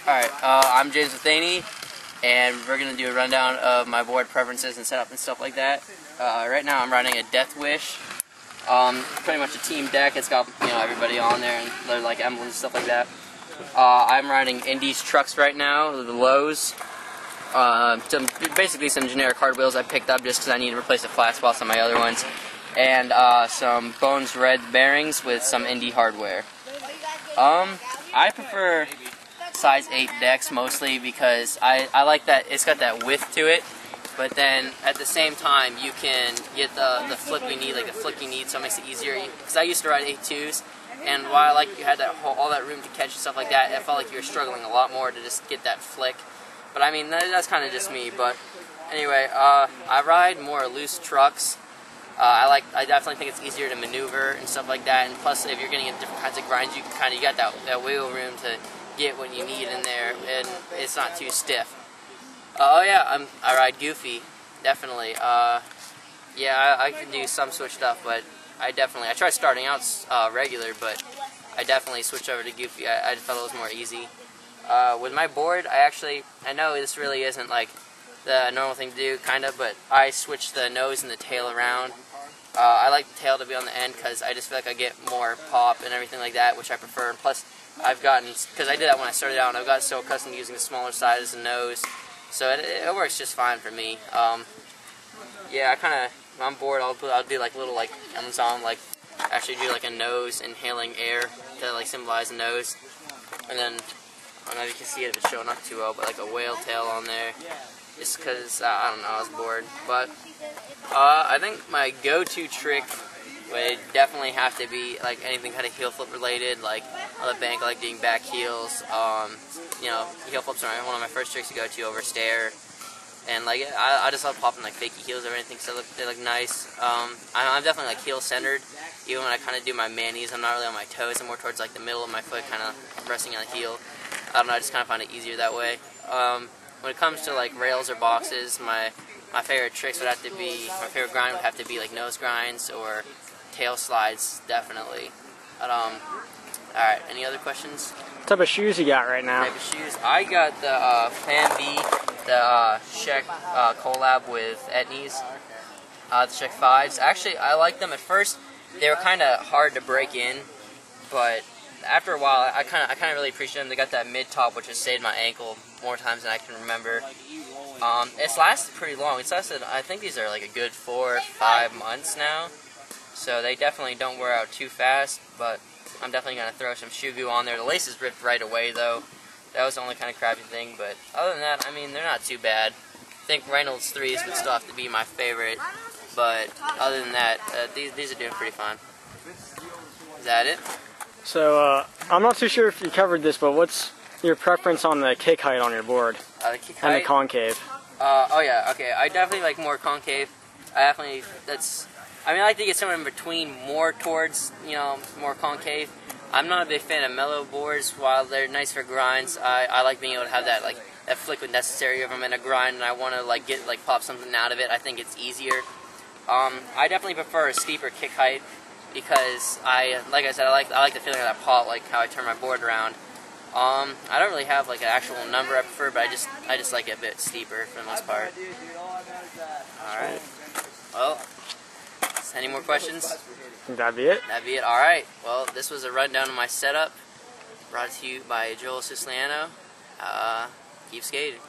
Alright, I'm James Metheny, and we're going to do a rundown of my board preferences and setup and stuff like that. Right now I'm running a Death Wish. Pretty much a team deck. It's got, everybody on there and they're like emblems and stuff like that. I'm running Indy's trucks right now, the lows. Basically some generic hard wheels I picked up just because I need to replace the flat spots on my other ones. And some Bones Red bearings with some Indy hardware. I prefer size 8 decks mostly because I like that it's got that width to it, but then at the same time you can get the flip you need, like the flick you need, so it makes it easier. Because I used to ride 8.2s, and while I like you had that all that room to catch and stuff like that, I felt like you were struggling a lot more to just get that flick. But I mean that's kind of just me. But anyway, I ride more loose trucks. I definitely think it's easier to maneuver and stuff like that, and plus if you're getting into different kinds of grinds, you got that wiggle room to get what you need in there, and it's not too stiff. Oh yeah, I ride Goofy, definitely. Yeah, I can do some switch stuff, but I tried starting out regular, but I definitely switched over to Goofy. I felt it was more easy. With my board, I know this really isn't like the normal thing to do, kind of, but I switched the nose and the tail around. I like the tail to be on the end because I just feel like I get more pop and everything like that, which I prefer. Plus, because I did that when I started out, and I've got so accustomed to using the smaller side as the nose, so it works just fine for me. Yeah, I'm bored. I'll do like little Amazon, actually do like a nose inhaling air to like symbolize the nose, and then I don't know if you can see it if it's showing up too well, but like a whale tail on there, just because I don't know, I was bored. But I think my go-to trick would definitely have to be like anything kind of heel flip related, like on the bank, like doing back heels. Heel flips are one of my first tricks to go to over stair, and like I just love popping like fakey heels or anything, so they look nice. I'm definitely like heel centered, even when I kind of do my manis. I'm not really on my toes. I'm more towards like the middle of my foot, kind of resting on the heel. I don't know. I just kind of find it easier that way. When it comes to like rails or boxes, my favorite tricks would have to be, my favorite grind would have to be like nose grinds or tail slides, definitely. Alright, any other questions? What type of shoes you got right now? Type of shoes? I got the Plan B, the Sheck collab with Etnies, the Sheck 5s. Actually, I liked them at first. They were kind of hard to break in, but after a while, I kind of really appreciate them. They got that mid top, which has saved my ankle more times than I can remember. It's lasted pretty long. It's lasted, I think these are like a good 4 or 5 months now. So they definitely don't wear out too fast, but I'm definitely going to throw some shoe goo on there. The laces ripped right away though. That was the only kind of crappy thing, but other than that, I mean, they're not too bad. I think Reynolds 3s would still have to be my favorite, but other than that, these are doing pretty fine. Is that it? So, I'm not too sure if you covered this, but what's your preference on the kick height on your board? The kick height? And the concave. Oh yeah, okay. I definitely like more concave. I like to get somewhere in between, more towards, more concave. I'm not a big fan of mellow boards. While they're nice for grinds, I like being able to have that flick when necessary if I'm in a grind and I want to pop something out of it. I think it's easier. I definitely prefer a steeper kick height because like I said, I like the feeling of that pop, like how I turn my board around. I don't really have like an actual number I prefer, but I just like it a bit steeper for the most part. Alright. Well, any more questions? That'd be it. That'd be it. Alright. Well, this was a rundown of my setup, brought to you by Joel Siciliano. Keep skating.